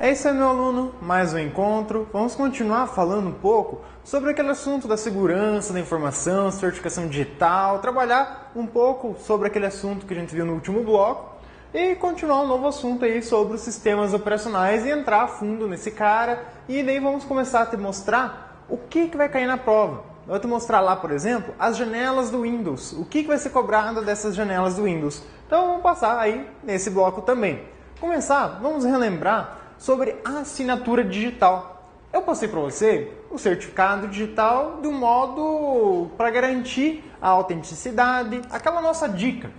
É isso aí, meu aluno, mais um encontro. Vamos continuar falando um pouco sobre aquele assunto da segurança da informação, certificação digital, trabalhar um pouco sobre aquele assunto que a gente viu no último bloco e continuar um novo assunto aí sobre os sistemas operacionais e entrar a fundo nesse cara. E daí vamos começar a te mostrar o que vai cair na prova. Eu vou te mostrar lá, por exemplo, as janelas do Windows, o que vai ser cobrado dessas janelas do Windows. Então vamos passar aí nesse bloco também. Começar, vamos relembrar sobre a assinatura digital. Eu passei para você o certificado digital de um modo para garantir a autenticidade, aquela nossa dica.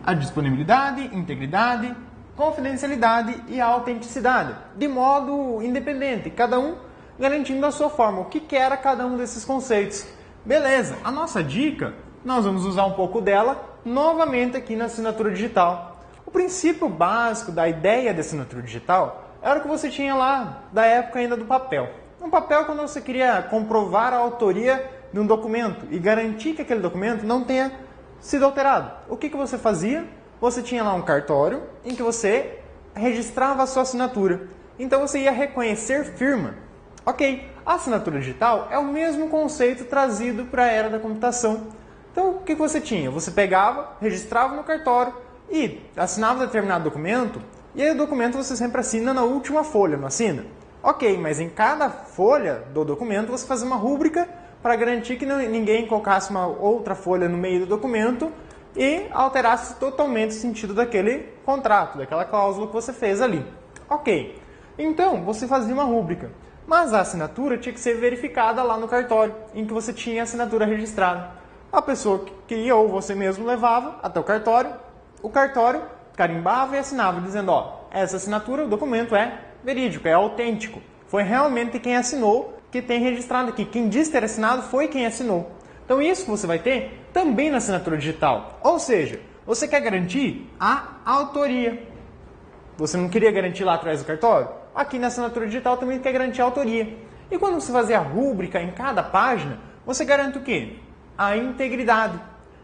A disponibilidade, integridade, confidencialidade e a autenticidade, de modo independente, cada um garantindo a sua forma. O que era cada um desses conceitos? Beleza, a nossa dica, nós vamos usar um pouco dela novamente aqui na assinatura digital. O princípio básico da ideia da assinatura digital era o que você tinha lá da época ainda do papel. Um papel quando você queria comprovar a autoria de um documento e garantir que aquele documento não tenha sido alterado. O que você fazia? Você tinha lá um cartório em que você registrava a sua assinatura. Então você ia reconhecer firma. Ok, a assinatura digital é o mesmo conceito trazido para a era da computação. Então o que você tinha? Você pegava, registrava no cartório, e assinava determinado documento, e aí o documento você sempre assina na última folha, não assina? Ok, mas em cada folha do documento você fazia uma rúbrica para garantir que ninguém colocasse uma outra folha no meio do documento e alterasse totalmente o sentido daquele contrato, daquela cláusula que você fez ali. Ok, então você fazia uma rúbrica, mas a assinatura tinha que ser verificada lá no cartório, em que você tinha a assinatura registrada. A pessoa que ia ou você mesmo levava até o cartório carimbava e assinava, dizendo, essa assinatura, o documento é verídico, é autêntico. Foi realmente quem assinou, que tem registrado aqui. Quem diz ter assinado foi quem assinou. Então isso você vai ter também na assinatura digital. Ou seja, você quer garantir a autoria. Você não queria garantir lá atrás do cartório? Aqui na assinatura digital também quer garantir a autoria. E quando você fazer a rúbrica em cada página, você garante o quê? A integridade.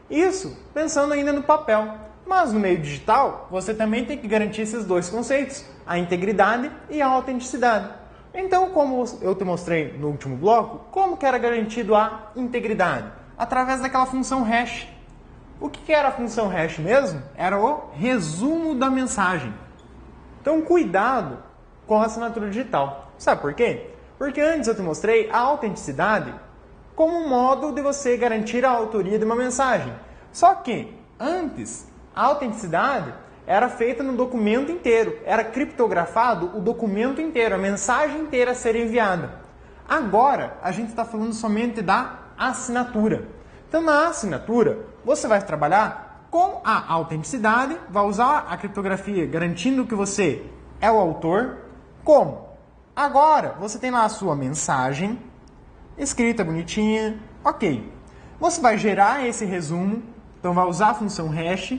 Isso pensando ainda no papel. Mas no meio digital, você também tem que garantir esses dois conceitos, a integridade e a autenticidade. Então, como eu te mostrei no último bloco, como que era garantido a integridade? Através daquela função hash. O que era a função hash mesmo? Era o resumo da mensagem. Então, cuidado com a assinatura digital. Sabe por quê? Porque antes eu te mostrei a autenticidade como um modo de você garantir a autoria de uma mensagem. Só que, antes, a autenticidade era feita no documento inteiro, era criptografado o documento inteiro, a mensagem inteira a ser enviada. Agora, a gente está falando somente da assinatura. Então, na assinatura, você vai trabalhar com a autenticidade, vai usar a criptografia garantindo que você é o autor. Como? Agora, você tem lá a sua mensagem, escrita bonitinha, ok. Você vai gerar esse resumo, então vai usar a função hash,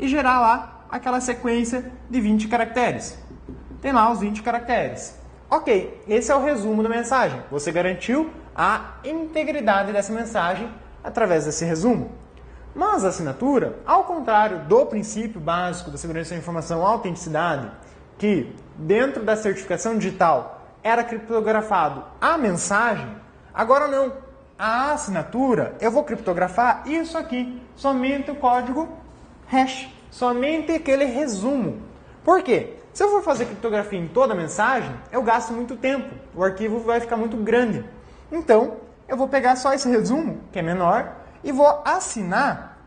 e gerar lá aquela sequência de 20 caracteres. Tem lá os 20 caracteres. Ok, esse é o resumo da mensagem. Você garantiu a integridade dessa mensagem através desse resumo. Mas a assinatura, ao contrário do princípio básico da segurança da informação, a autenticidade, que dentro da certificação digital era criptografado a mensagem, agora não. A assinatura, eu vou criptografar isso aqui, somente o código hash, somente aquele resumo. Por quê? Se eu for fazer criptografia em toda a mensagem, eu gasto muito tempo, o arquivo vai ficar muito grande. Então, eu vou pegar só esse resumo, que é menor, e vou assinar,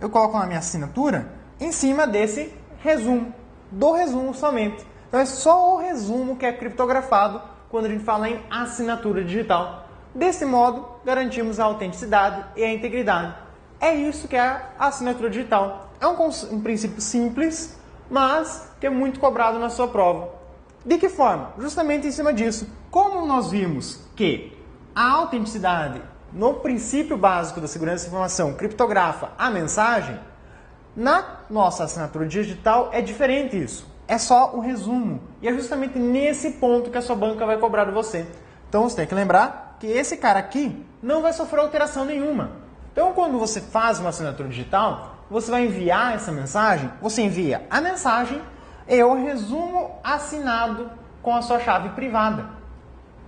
eu coloco na minha assinatura, em cima desse resumo, do resumo somente. Então é só o resumo que é criptografado quando a gente fala em assinatura digital. Desse modo, garantimos a autenticidade e a integridade. É isso que é a assinatura digital. É um princípio simples, mas que é muito cobrado na sua prova. De que forma? Justamente em cima disso. Como nós vimos que a autenticidade, no princípio básico da segurança da informação, criptografa a mensagem, na nossa assinatura digital é diferente isso. É só o resumo. E é justamente nesse ponto que a sua banca vai cobrar de você. Então você tem que lembrar que esse cara aqui não vai sofrer alteração nenhuma. Então, quando você faz uma assinatura digital, você vai enviar essa mensagem, você envia a mensagem, é o resumo assinado com a sua chave privada.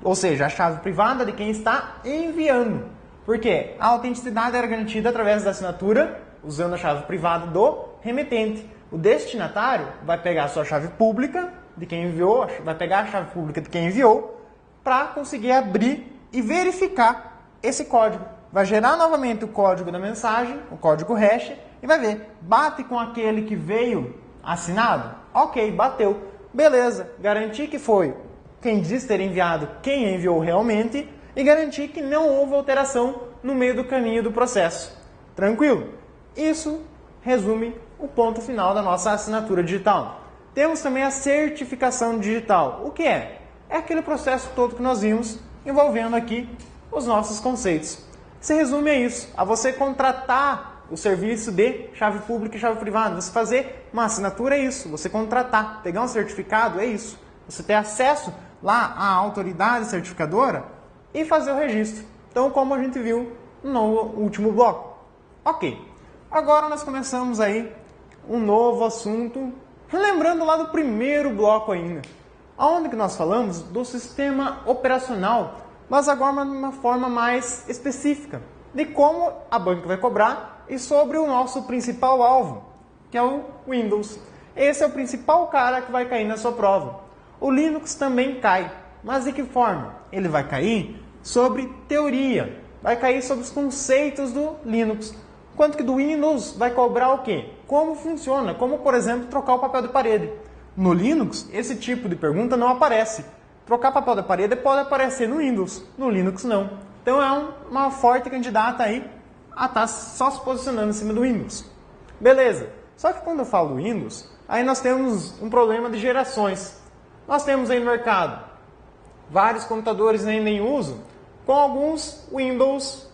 Ou seja, a chave privada de quem está enviando. Porque a autenticidade era garantida através da assinatura, usando a chave privada do remetente. O destinatário vai pegar a sua chave pública de quem enviou, vai pegar a chave pública de quem enviou, para conseguir abrir e verificar esse código. Vai gerar novamente o código da mensagem, o código hash, e vai ver, bate com aquele que veio assinado? Ok, bateu. Beleza, garantir que foi quem diz ter enviado, quem enviou realmente, e garantir que não houve alteração no meio do caminho do processo. Tranquilo? Isso resume o ponto final da nossa assinatura digital. Temos também a certificação digital. O que é? É aquele processo todo que nós vimos envolvendo aqui os nossos conceitos. Se resume a isso, a você contratar o serviço de chave pública e chave privada. Você fazer uma assinatura é isso, você contratar, pegar um certificado é isso. Você ter acesso lá à autoridade certificadora e fazer o registro. Então, como a gente viu no último bloco. Ok, agora nós começamos aí um novo assunto, relembrando lá do primeiro bloco ainda, onde que nós falamos do sistema operacional, mas agora de uma forma mais específica, de como a banca vai cobrar e sobre o nosso principal alvo, que é o Windows. Esse é o principal cara que vai cair na sua prova. O Linux também cai, mas de que forma? Ele vai cair sobre teoria, vai cair sobre os conceitos do Linux. Enquanto que do Windows vai cobrar o quê? Como funciona, como por exemplo trocar o papel de parede. No Linux, esse tipo de pergunta não aparece. Trocar papel de parede pode aparecer no Windows, no Linux não. Então é uma forte candidata aí a estar só se posicionando em cima do Windows. Beleza, só que quando eu falo do Windows, aí nós temos um problema de gerações. Nós temos aí no mercado vários computadores ainda em uso, com alguns Windows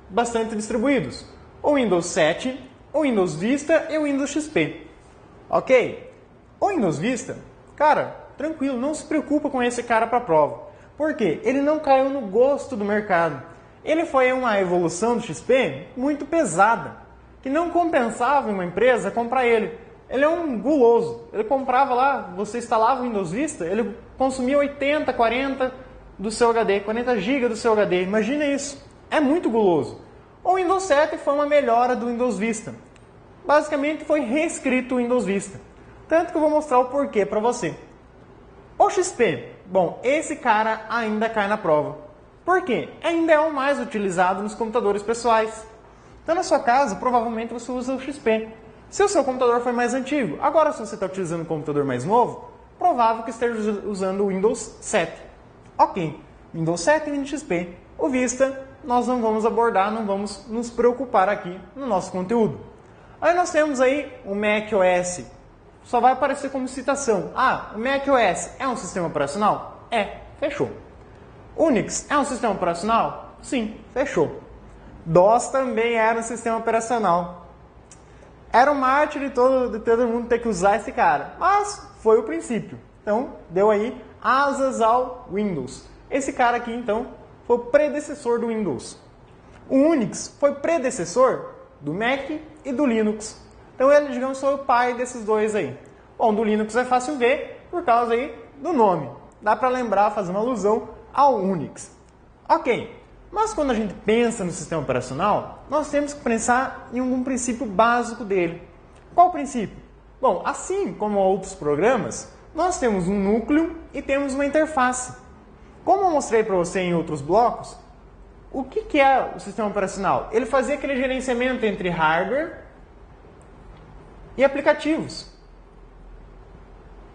bastante distribuídos. O Windows 7, o Windows Vista e o Windows XP. Ok? O Windows Vista, cara, tranquilo, não se preocupa com esse cara para a prova. Por quê? Ele não caiu no gosto do mercado. Ele foi uma evolução do XP muito pesada, que não compensava uma empresa comprar ele. Ele é um guloso. Ele comprava lá, você instalava o Windows Vista, ele consumia 80, 40 do seu HD, 40 GB do seu HD. Imagina isso. É muito guloso. O Windows 7 foi uma melhora do Windows Vista. Basicamente foi reescrito o Windows Vista. Tanto que eu vou mostrar o porquê para você. O XP, bom, esse cara ainda cai na prova. Por quê? Ainda é o mais utilizado nos computadores pessoais. Então na sua casa, provavelmente você usa o XP. Se o seu computador foi mais antigo, agora se você está utilizando um computador mais novo, provável que esteja usando o Windows 7. Ok, Windows 7 e Windows XP. O Vista nós não vamos abordar, não vamos nos preocupar aqui no nosso conteúdo. Aí nós temos aí o macOS. Só vai aparecer como citação. Ah, o macOS é um sistema operacional? É, fechou. Unix é um sistema operacional? Sim, fechou. DOS também era um sistema operacional. Era um mártir de todo mundo ter que usar esse cara, mas foi o princípio. Então, deu aí asas ao Windows. Esse cara aqui, então, foi o predecessor do Windows. O Unix foi predecessor do Mac e do Linux. Então ele, digamos, foi o pai desses dois aí. Bom, do Linux é fácil ver por causa aí do nome. Dá para lembrar, fazer uma alusão ao Unix. Ok, mas quando a gente pensa no sistema operacional, nós temos que pensar em um princípio básico dele. Qual o princípio? Bom, assim como outros programas, nós temos um núcleo e temos uma interface. Como eu mostrei para você em outros blocos, o que é o sistema operacional? Ele fazia aquele gerenciamento entre hardware e aplicativos.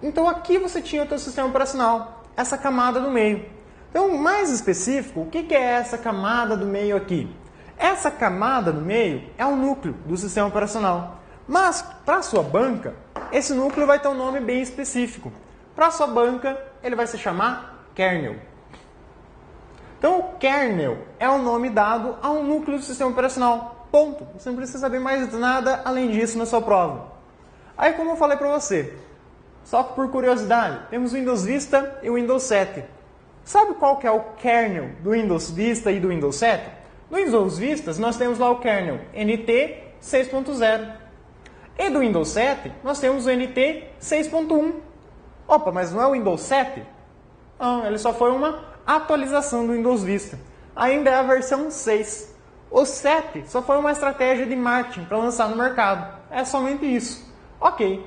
Então aqui você tinha o teu sistema operacional, essa camada do meio. Então, mais específico, o que é essa camada do meio aqui? Essa camada do meio é o núcleo do sistema operacional. Mas, para a sua banca, esse núcleo vai ter um nome bem específico. Para a sua banca, ele vai se chamar kernel. Então, o kernel é o nome dado a um núcleo do sistema operacional. Ponto. Você não precisa saber mais nada além disso na sua prova. Aí, como eu falei para você, só que por curiosidade, temos o Windows Vista e o Windows 7. Sabe qual que é o kernel do Windows Vista e do Windows 7? No Windows Vista, nós temos lá o kernel NT 6.0. E do Windows 7, nós temos o NT 6.1. Opa, mas não é o Windows 7? Não, ele só foi uma atualização do Windows Vista. Ainda é a versão 6. O 7 só foi uma estratégia de marketing para lançar no mercado. É somente isso. Ok.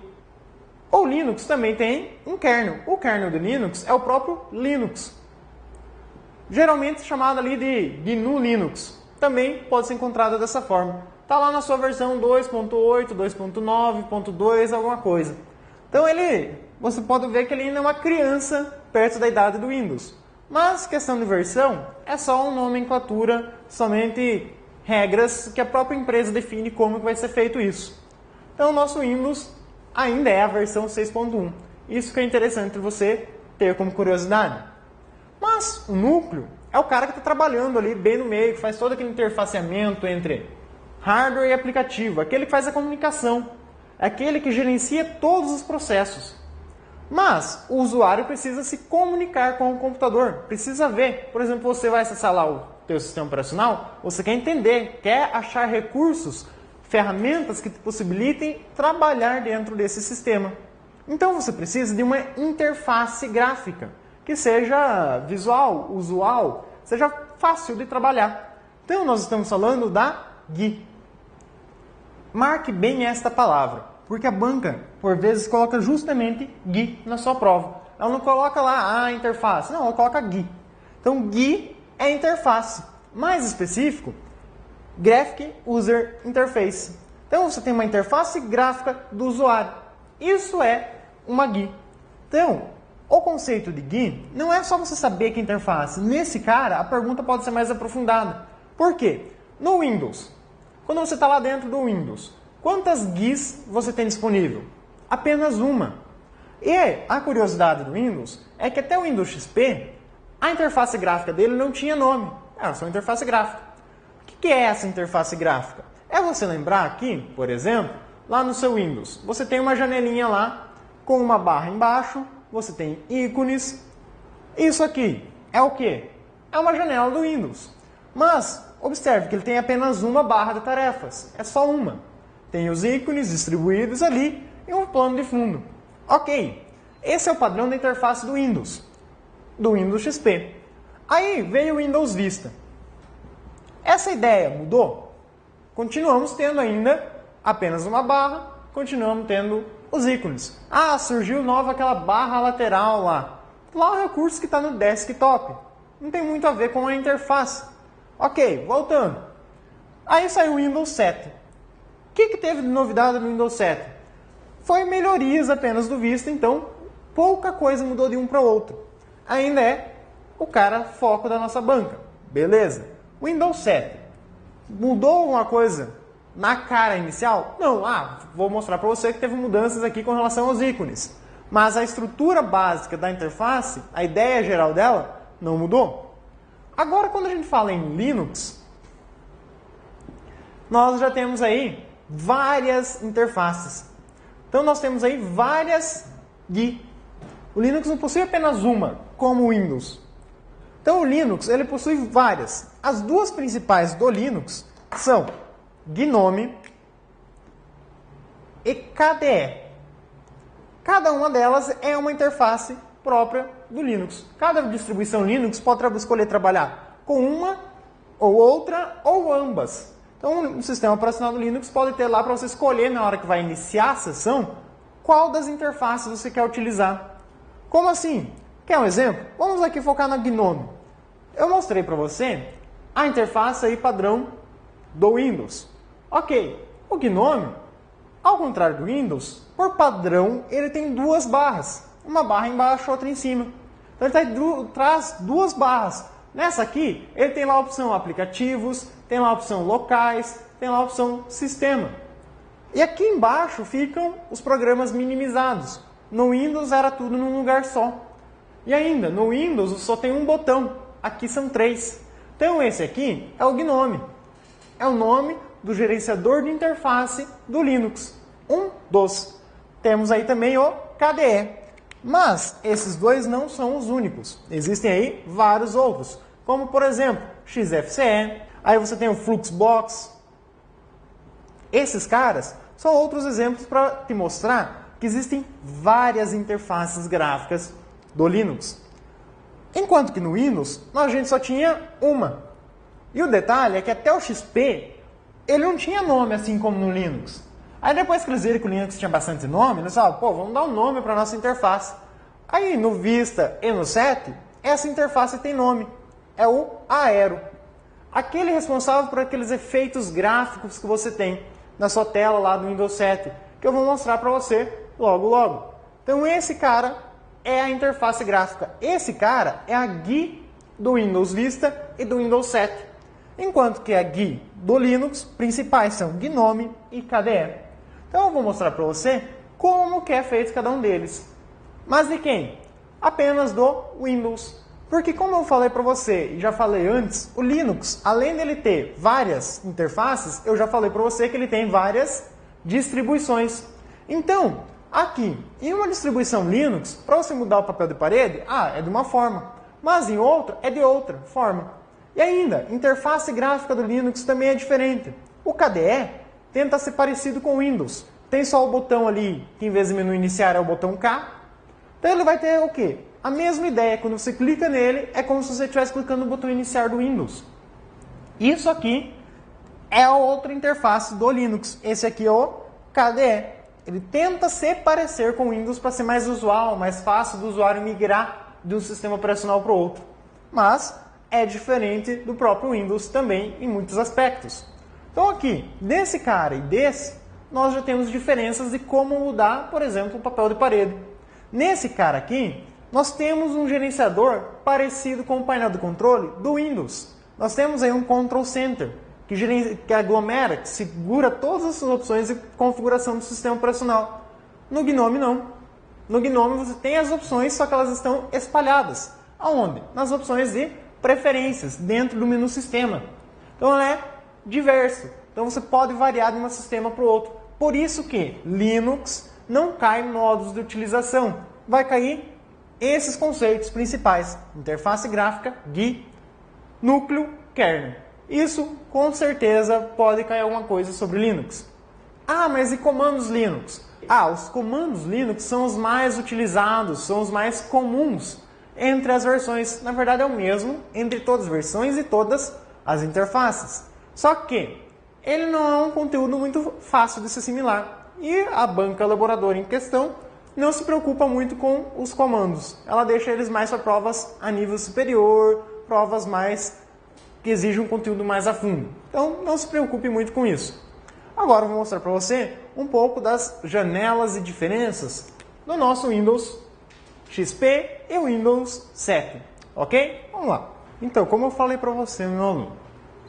O Linux também tem um kernel. O kernel do Linux é o próprio Linux. Geralmente chamado ali de GNU Linux. Também pode ser encontrado dessa forma. Está lá na sua versão 2.8, 2.9.2, alguma coisa. Então você pode ver que ele ainda é uma criança perto da idade do Windows. Mas questão de versão é só uma nomenclatura, somente regras que a própria empresa define como vai ser feito isso. Então o nosso Windows ainda é a versão 6.1. Isso que é interessante você ter como curiosidade. Mas o núcleo é o cara que está trabalhando ali bem no meio, que faz todo aquele interfaceamento entre hardware e aplicativo, aquele que faz a comunicação, aquele que gerencia todos os processos. Mas o usuário precisa se comunicar com o computador, precisa ver. Por exemplo, você vai acessar lá o teu sistema operacional, você quer entender, quer achar recursos, ferramentas que te possibilitem trabalhar dentro desse sistema. Então você precisa de uma interface gráfica, que seja visual, usual, seja fácil de trabalhar. Então nós estamos falando da GUI. Marque bem esta palavra, porque a banca, por vezes, coloca justamente GUI na sua prova. Ela não coloca lá a interface, não, ela coloca GUI. Então GUI é interface. Mais específico, Graphic User Interface. Então você tem uma interface gráfica do usuário. Isso é uma GUI. Então, o conceito de GUI não é só você saber que interface. Nesse cara, a pergunta pode ser mais aprofundada. Por quê? No Windows, quando você está lá dentro do Windows, quantas GUIs você tem disponível? Apenas uma. E a curiosidade do Windows é que até o Windows XP, a interface gráfica dele não tinha nome. Era só interface gráfica. O que é essa interface gráfica? É você lembrar aqui, por exemplo, lá no seu Windows, você tem uma janelinha lá com uma barra embaixo, você tem ícones. Isso aqui é o quê? É uma janela do Windows. Mas observe que ele tem apenas uma barra de tarefas. É só uma. Tem os ícones distribuídos ali e um plano de fundo. Ok. Esse é o padrão da interface do Windows XP. Aí veio o Windows Vista. Essa ideia mudou? Continuamos tendo ainda apenas uma barra, continuamos tendo os ícones. Ah, surgiu nova aquela barra lateral lá. Lá o recurso que está no desktop. Não tem muito a ver com a interface. Ok, voltando. Aí saiu o Windows 7. O que teve de novidade no Windows 7? Foi melhorias apenas do Vista, então pouca coisa mudou de um para o outro. Ainda é o cara foco da nossa banca. Beleza. Windows 7. Mudou alguma coisa na cara inicial? Não. Vou mostrar para você que teve mudanças aqui com relação aos ícones. Mas a estrutura básica da interface, a ideia geral dela, não mudou. Agora, quando a gente fala em Linux, nós já temos aí várias interfaces. Então, nós temos aí várias GUI. O Linux não possui apenas uma, como o Windows. Então, o Linux ele possui várias. As duas principais do Linux são GNOME e KDE. Cada uma delas é uma interface própria do Linux. Cada distribuição Linux pode escolher trabalhar com uma ou outra ou ambas. Então, o sistema operacional do Linux pode ter lá para você escolher na hora que vai iniciar a sessão qual das interfaces você quer utilizar. Como assim? Quer um exemplo? Vamos aqui focar na GNOME. Eu mostrei para você a interface aí padrão do Windows. Ok, o GNOME, ao contrário do Windows, por padrão ele tem duas barras. Uma barra embaixo, outra em cima. Então ele traz duas barras. Nessa aqui, ele tem lá a opção aplicativos, tem lá a opção locais, tem lá a opção sistema. E aqui embaixo ficam os programas minimizados. No Windows era tudo num lugar só. E ainda, no Windows só tem um botão. Aqui são 3. Então esse aqui é o GNOME. É o nome do gerenciador de interface do Linux. Um dos. Temos aí também o KDE. Mas esses dois não são os únicos. Existem aí vários outros. Como, por exemplo, XFCE. Aí você tem o Fluxbox. Esses caras São outros exemplos para te mostrar que existem várias interfaces gráficas do Linux. Enquanto que no Windows, a gente só tinha uma. E o detalhe é que até o XP, ele não tinha nome assim como no Linux. Aí depois que eles viram que o Linux tinha bastante nome, eles falaram, pô, vamos dar um nome para a nossa interface. Aí no Vista e no 7, essa interface tem nome. É o Aero. Aquele responsável por aqueles efeitos gráficos que você tem na sua tela lá do Windows 7, que eu vou mostrar para você logo logo. Então esse cara é a interface gráfica. Esse cara é a GUI do Windows Vista e do Windows 7. Enquanto que a GUI do Linux, principais são GNOME e KDE. Então eu vou mostrar para você como que é feito cada um deles. Mas de quem? Apenas do Windows. Porque como eu falei para você e já falei antes, o Linux, além dele ter várias interfaces, eu já falei para você que ele tem várias distribuições. Então, aqui, em uma distribuição Linux, para você mudar o papel de parede, é de uma forma, mas em outra é de outra forma. E ainda, a interface gráfica do Linux também é diferente. O KDE tenta ser parecido com o Windows. Tem só o botão ali, que em vez de menu iniciar é o botão K. Então ele vai ter o quê? A mesma ideia, quando você clica nele, é como se você estivesse clicando no botão iniciar do Windows. Isso aqui é a outra interface do Linux. Esse aqui é o KDE. Ele tenta se parecer com o Windows para ser mais usual, mais fácil do usuário migrar de um sistema operacional para o outro. Mas é diferente do próprio Windows também em muitos aspectos. Então aqui, desse cara e desse, nós já temos diferenças de como mudar, por exemplo, o papel de parede. Nesse cara aqui, nós temos um gerenciador parecido com o painel de controle do Windows. Nós temos aí um Control Center, que aglomera, que segura todas essas opções de configuração do sistema operacional. No GNOME não. No GNOME você tem as opções, só que elas estão espalhadas. Aonde? Nas opções de preferências, dentro do menu sistema. Então ela é diverso. Então você pode variar de um sistema para o outro. Por isso que Linux não cai em modos de utilização. Vai cair esses conceitos principais: interface gráfica, GUI, núcleo, kernel. Isso com certeza pode cair alguma coisa sobre Linux. Mas e comandos Linux? Os comandos Linux são os mais utilizados, são os mais comuns entre as versões. Na verdade é o mesmo entre todas as versões e todas as interfaces. Só que ele não é um conteúdo muito fácil de se assimilar. E a banca elaboradora em questão não se preocupa muito com os comandos. Ela deixa eles mais para provas a nível superior, provas mais que exigem um conteúdo mais a fundo. Então não se preocupe muito com isso. Agora eu vou mostrar para você um pouco das janelas e diferenças do nosso Windows XP e Windows 7. Ok? Vamos lá. Então, como eu falei para você, meu aluno,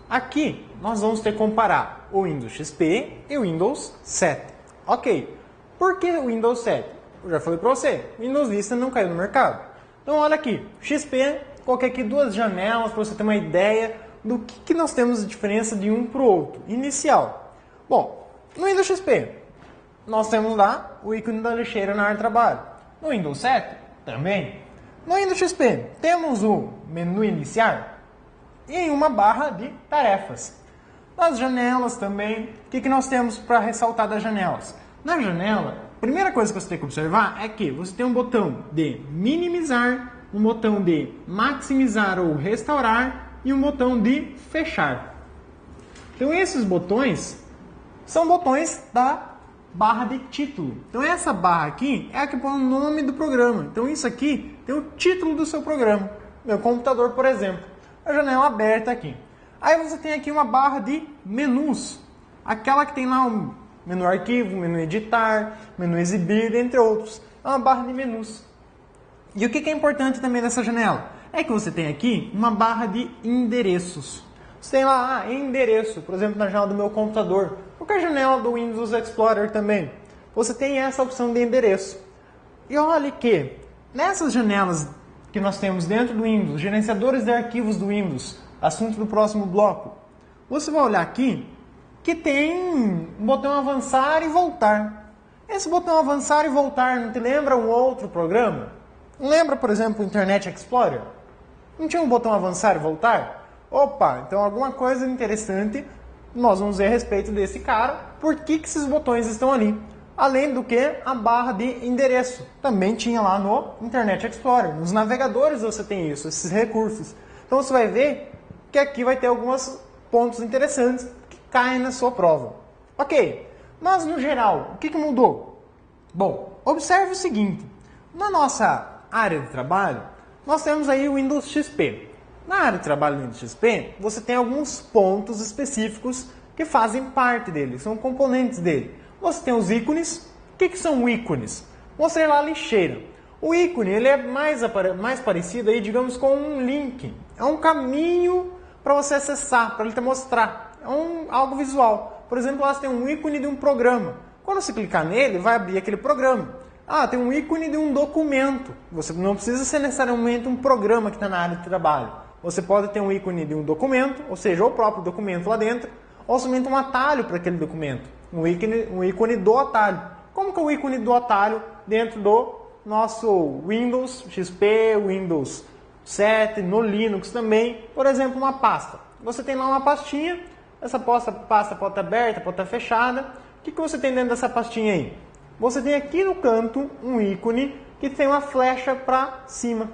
aqui nós vamos ter que comparar o Windows XP e o Windows 7. Ok. Por que o Windows 7? Eu já falei para você, o Windows Vista não caiu no mercado. Então olha aqui, XP, coloquei aqui duas janelas para você ter uma ideia do que nós temos de diferença de um para o outro. Inicial. Bom, no Windows XP, nós temos lá o ícone da lixeira na área de trabalho. No Windows 7, também. No Windows XP, temos o menu iniciar e uma barra de tarefas. Nas janelas também, o que nós temos para ressaltar das janelas? Na janela, a primeira coisa que você tem que observar é que você tem um botão de minimizar, um botão de maximizar ou restaurar e um botão de fechar. Então esses botões são botões da barra de título. Então essa barra aqui é a que põe o nome do programa. Então isso aqui tem o título do seu programa. Meu computador, por exemplo. A janela aberta aqui. Aí você tem aqui uma barra de menus. Aquela que tem lá um menu arquivo, menu editar, menu exibir, entre outros. É uma barra de menus. E o que é importante também nessa janela? É que você tem aqui uma barra de endereços. Você tem lá endereço, por exemplo, na janela do meu computador. Qualquer janela do Windows Explorer também. Você tem essa opção de endereço. E olha que nessas janelas que nós temos dentro do Windows, gerenciadores de arquivos do Windows, assunto do próximo bloco, você vai olhar aqui que tem um botão avançar e voltar. Esse botão avançar e voltar não te lembra um outro programa? Não lembra, por exemplo, o Internet Explorer? Não tinha um botão avançar e voltar? Opa, então alguma coisa interessante nós vamos ver a respeito desse cara, por que esses botões estão ali. Além do que a barra de endereço, também tinha lá no Internet Explorer. Nos navegadores você tem isso, esses recursos. Então você vai ver que aqui vai ter alguns pontos interessantes que caem na sua prova. Ok, mas no geral, o que mudou? Bom, observe o seguinte, na nossa área de trabalho, nós temos aí o Windows XP. Na área de trabalho do Windows XP, você tem alguns pontos específicos que fazem parte dele, são componentes dele. Você tem os ícones. O que são ícones? Mostrei lá a lixeira. O ícone ele é mais parecido, aí, digamos, com um link. É um caminho para você acessar, para ele te mostrar. É algo visual. Por exemplo, lá você tem um ícone de um programa. Quando você clicar nele, vai abrir aquele programa. Ah, tem um ícone de um documento. Você não precisa ser necessariamente um programa que está na área de trabalho. Você pode ter um ícone de um documento, ou seja, o próprio documento lá dentro, ou somente um atalho para aquele documento. Um ícone do atalho. Como que é o ícone do atalho dentro do nosso Windows XP, Windows 7, no Linux também? Por exemplo, uma pasta. Você tem lá uma pastinha, essa pasta pode estar aberta, pode estar fechada. O que você tem dentro dessa pastinha aí? Você tem aqui no canto um ícone que tem uma flecha para cima.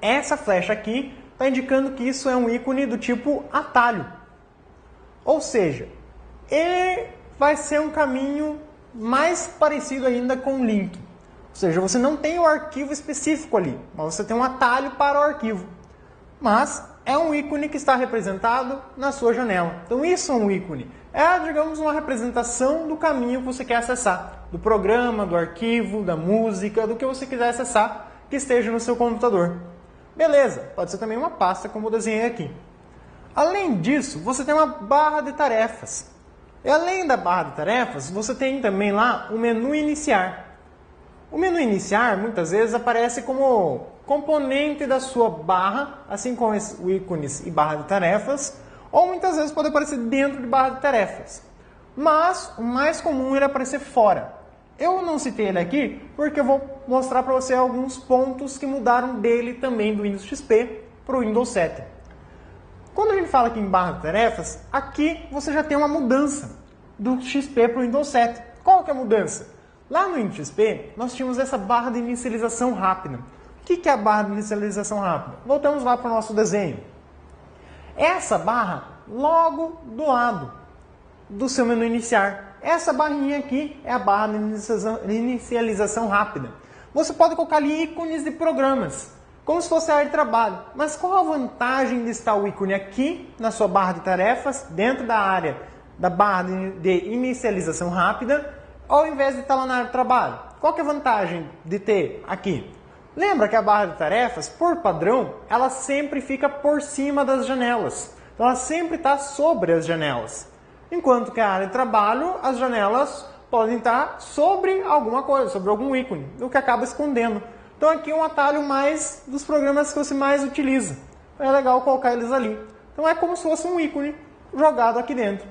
Essa flecha aqui está indicando que isso é um ícone do tipo atalho. Ou seja, ele vai ser um caminho mais parecido ainda com o link. Ou seja, você não tem o arquivo específico ali, mas você tem um atalho para o arquivo. Mas é um ícone que está representado na sua janela. Então isso é um ícone. É, digamos, uma representação do caminho que você quer acessar. Do programa, do arquivo, da música, do que você quiser acessar que esteja no seu computador. Beleza, pode ser também uma pasta como eu desenhei aqui. Além disso, você tem uma barra de tarefas. E além da barra de tarefas, você tem também lá o menu iniciar. O menu iniciar, muitas vezes, aparece como componente da sua barra, assim como o ícones e barra de tarefas, ou muitas vezes pode aparecer dentro de barra de tarefas. Mas o mais comum é ele aparecer fora. Eu não citei ele aqui porque eu vou mostrar para você alguns pontos que mudaram dele também do Windows XP para o Windows 7. Quando a gente fala aqui em barra de tarefas, aqui você já tem uma mudança do XP para o Windows 7. Qual que é a mudança? Lá no Windows XP, nós tínhamos essa barra de inicialização rápida. O que é a barra de inicialização rápida? Voltamos lá para o nosso desenho. Essa barra, logo do lado do seu menu iniciar. Essa barrinha aqui é a barra de inicialização rápida. Você pode colocar ali ícones de programas, como se fosse a área de trabalho. Mas qual a vantagem de estar o ícone aqui na sua barra de tarefas, dentro da área da barra de inicialização rápida, ao invés de estar lá na área de trabalho? Qual que é a vantagem de ter aqui? Lembra que a barra de tarefas, por padrão, ela sempre fica por cima das janelas. Então ela sempre está sobre as janelas. Enquanto que a área de trabalho, as janelas podem estar sobre alguma coisa, sobre algum ícone, o que acaba escondendo. Então aqui é um atalho mais dos programas que você mais utiliza. É legal colocar eles ali. Então é como se fosse um ícone jogado aqui dentro.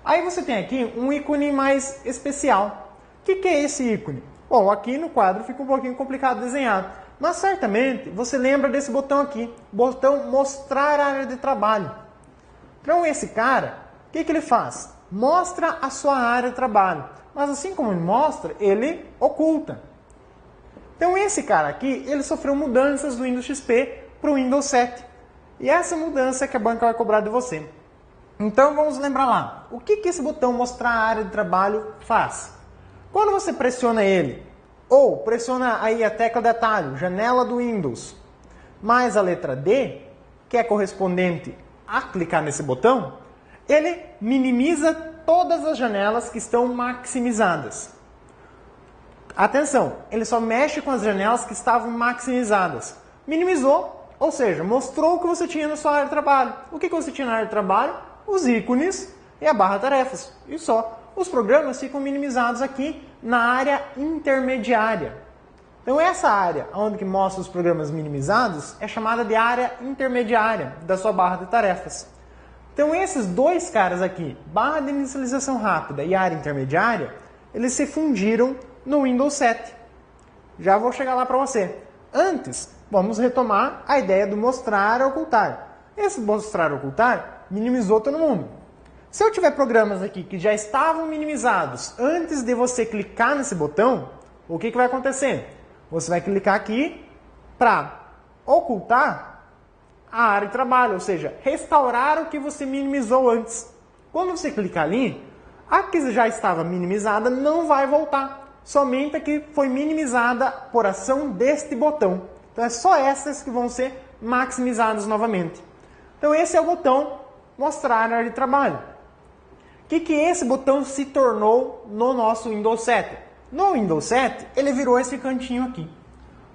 Aí você tem aqui um ícone mais especial. O que é esse ícone? Bom, aqui no quadro fica um pouquinho complicado de desenhar. Mas certamente você lembra desse botão aqui. Botão mostrar área de trabalho. Então esse cara, o que ele faz? Mostra a sua área de trabalho. Mas assim como ele mostra, ele oculta. Então esse cara aqui, ele sofreu mudanças do Windows XP para o Windows 7. E essa mudança é que a banca vai cobrar de você. Então vamos lembrar lá. O que esse botão mostrar a área de trabalho faz? Quando você pressiona ele, ou pressiona aí a tecla de atalho, janela do Windows, mais a letra D, que é correspondente a clicar nesse botão, ele minimiza todas as janelas que estão maximizadas. Atenção, ele só mexe com as janelas que estavam maximizadas. Minimizou, ou seja, mostrou o que você tinha na sua área de trabalho. O que você tinha na área de trabalho? Os ícones e a barra tarefas. E só. Os programas ficam minimizados aqui na área intermediária. Então essa área onde que mostra os programas minimizados é chamada de área intermediária da sua barra de tarefas. Então esses dois caras aqui, barra de inicialização rápida e área intermediária, eles se fundiram no Windows 7. Já vou chegar lá para você. Antes, vamos retomar a ideia do mostrar e ocultar. Esse mostrar e ocultar minimizou todo mundo. Se eu tiver programas aqui que já estavam minimizados antes de você clicar nesse botão, o que vai acontecer? Você vai clicar aqui para ocultar a área de trabalho, ou seja, restaurar o que você minimizou antes. Quando você clicar ali, a que já estava minimizada não vai voltar, somente a que foi minimizada por ação deste botão. Então é só essas que vão ser maximizadas novamente. Então esse é o botão mostrar a área de trabalho. O que esse botão se tornou no nosso Windows 7? No Windows 7, ele virou esse cantinho aqui.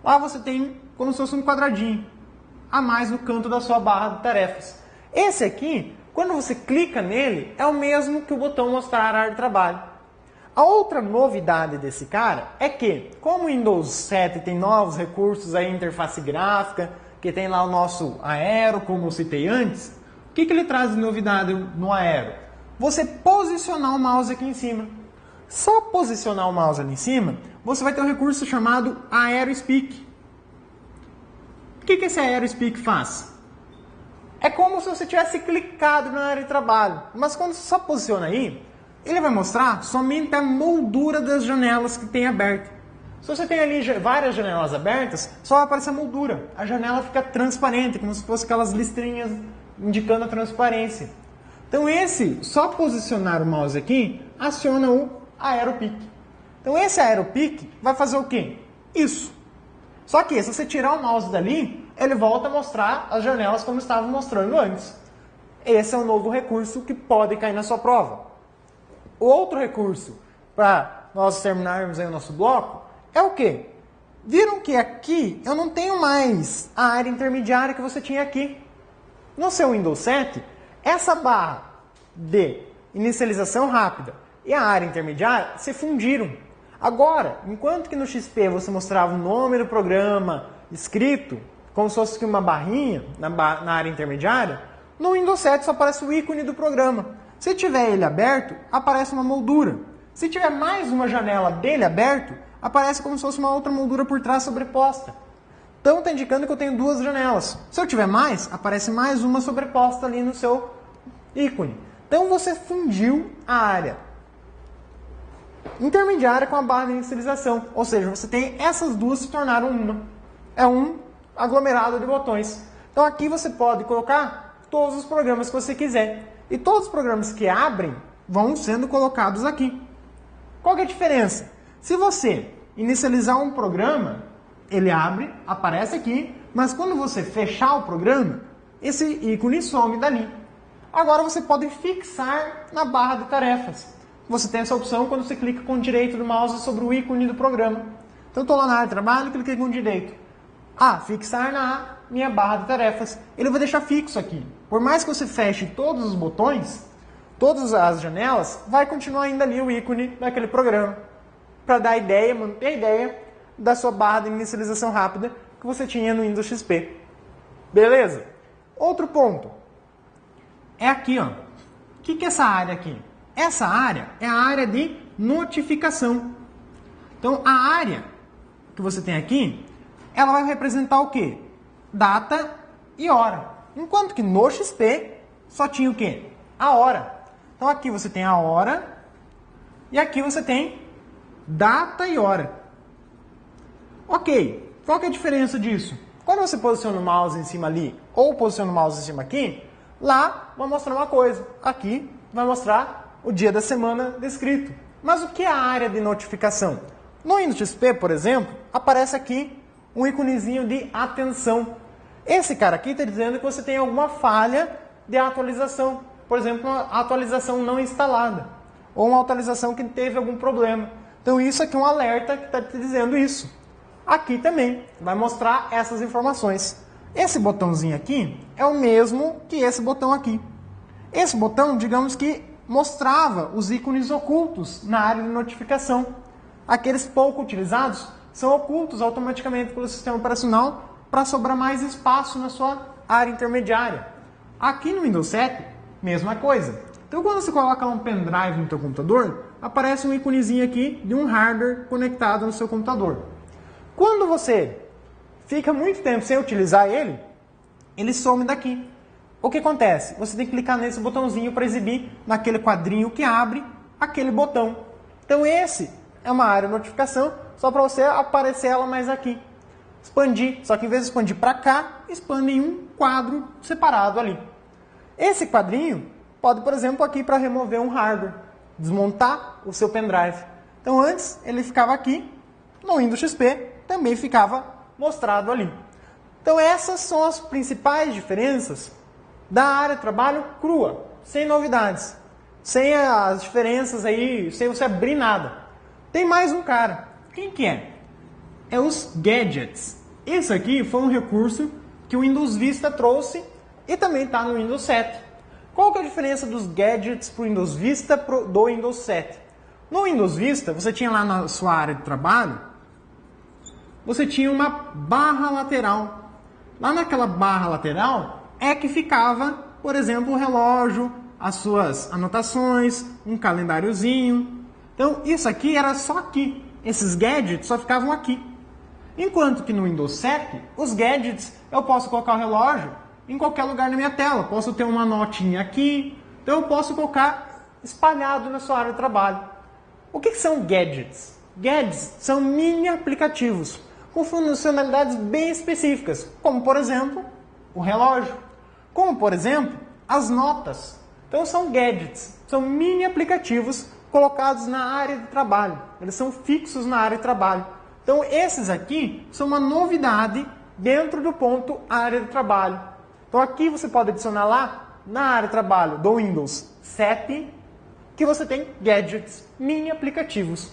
Lá você tem como se fosse um quadradinho a mais no canto da sua barra de tarefas. Esse aqui, quando você clica nele, é o mesmo que o botão mostrar a área de trabalho. A outra novidade desse cara é que, como o Windows 7 tem novos recursos, a interface gráfica, que tem lá o nosso Aero, como eu citei antes, o que ele traz de novidade no Aero? Você posicionar o mouse aqui em cima. Só posicionar o mouse ali em cima, você vai ter um recurso chamado AeroSpeak. O que esse AeroSpeak faz? É como se você tivesse clicado na área de trabalho, mas quando você só posiciona aí, ele vai mostrar somente a moldura das janelas que tem aberta. Se você tem ali várias janelas abertas, só vai aparecer a moldura. A janela fica transparente, como se fosse aquelas listrinhas indicando a transparência. Então esse, só posicionar o mouse aqui, aciona o AeroPeak. Então esse AeroPeak vai fazer o quê? Isso. Só que se você tirar o mouse dali, ele volta a mostrar as janelas como estava mostrando antes. Esse é um novo recurso que pode cair na sua prova. O outro recurso, para nós terminarmos aí o nosso bloco, é o quê? Viram que aqui eu não tenho mais a área intermediária que você tinha aqui. No seu Windows 7, essa barra de inicialização rápida e a área intermediária se fundiram. Agora, enquanto que no XP você mostrava o nome do programa escrito, como se fosse uma barrinha na área intermediária, no Windows 7 só aparece o ícone do programa. Se tiver ele aberto, aparece uma moldura. Se tiver mais uma janela dele aberto, aparece como se fosse uma outra moldura por trás sobreposta. Então está indicando que eu tenho duas janelas. Se eu tiver mais, aparece mais uma sobreposta ali no seu ícone. Então você fundiu a área intermediária com a barra de inicialização. Ou seja, você tem essas duas se tornaram uma. É um aglomerado de botões. Então aqui você pode colocar todos os programas que você quiser. E todos os programas que abrem vão sendo colocados aqui. Qual que é a diferença? Se você inicializar um programa, ele abre, aparece aqui, mas quando você fechar o programa, esse ícone some dali. Agora você pode fixar na barra de tarefas. Você tem essa opção quando você clica com o direito do mouse sobre o ícone do programa. Então eu estou lá na área de trabalho e cliquei com o direito. Fixar na minha barra de tarefas. Ele vai deixar fixo aqui. Por mais que você feche todos os botões, todas as janelas, vai continuar ainda ali o ícone daquele programa. Para dar a ideia, manter a ideia da sua barra de inicialização rápida que você tinha no Windows XP. Beleza? Outro ponto. É aqui, ó. O que é essa área aqui? Essa área é a área de notificação. Então, a área que você tem aqui, ela vai representar o quê? Data e hora. Enquanto que no XP só tinha o quê? A hora. Então aqui você tem a hora e aqui você tem data e hora. Ok, qual que é a diferença disso? Quando você posiciona o mouse em cima ali ou posiciona o mouse em cima aqui, lá vai mostrar uma coisa. Aqui vai mostrar o dia da semana descrito. Mas o que é a área de notificação? No Windows XP, por exemplo, aparece aqui um íconezinho de atenção. Esse cara aqui está dizendo que você tem alguma falha de atualização. Por exemplo, uma atualização não instalada. Ou uma atualização que teve algum problema. Então isso aqui é um alerta que está te dizendo isso. Aqui também vai mostrar essas informações. Esse botãozinho aqui é o mesmo que esse botão aqui. Esse botão, digamos que mostrava os ícones ocultos na área de notificação. Aqueles pouco utilizados são ocultos automaticamente pelo sistema operacional para sobrar mais espaço na sua área intermediária. Aqui no Windows 7, mesma coisa. Então quando você coloca um pendrive no seu computador, aparece um íconezinho aqui de um hardware conectado no seu computador. Quando você fica muito tempo sem utilizar ele, ele some daqui. O que acontece? Você tem que clicar nesse botãozinho para exibir naquele quadrinho que abre aquele botão. Então esse é uma área de notificação, só para você aparecer ela mais aqui. Expandir, só que em vez de expandir para cá, expande em um quadro separado ali. Esse quadrinho pode, por exemplo, aqui para remover um hardware, desmontar o seu pendrive. Então antes ele ficava aqui, no Windows XP também ficava mostrado ali. Então essas são as principais diferenças da área de trabalho crua, sem novidades, sem as diferenças aí, sem você abrir nada. Tem mais um cara. Quem que é? É os gadgets. Esse aqui foi um recurso que o Windows Vista trouxe e também está no Windows 7. Qual que é a diferença dos gadgets para o Windows Vista do Windows 7? No Windows Vista, você tinha lá na sua área de trabalho, você tinha uma barra lateral. Lá naquela barra lateral é que ficava, por exemplo, o relógio, as suas anotações, um calendáriozinho. Então, isso aqui era só aqui. Esses gadgets só ficavam aqui. Enquanto que no Windows 7, os gadgets, eu posso colocar o relógio em qualquer lugar na minha tela. Posso ter uma notinha aqui. Então, eu posso colocar espalhado na sua área de trabalho. O que são gadgets? Gadgets são mini aplicativos com funcionalidades bem específicas, como, por exemplo, o relógio. Como, por exemplo, as notas. Então, são gadgets, são mini aplicativos colocados na área de trabalho. Eles são fixos na área de trabalho. Então, esses aqui são uma novidade dentro do ponto área de trabalho. Então, aqui você pode adicionar lá, na área de trabalho do Windows 7, que você tem gadgets, mini aplicativos.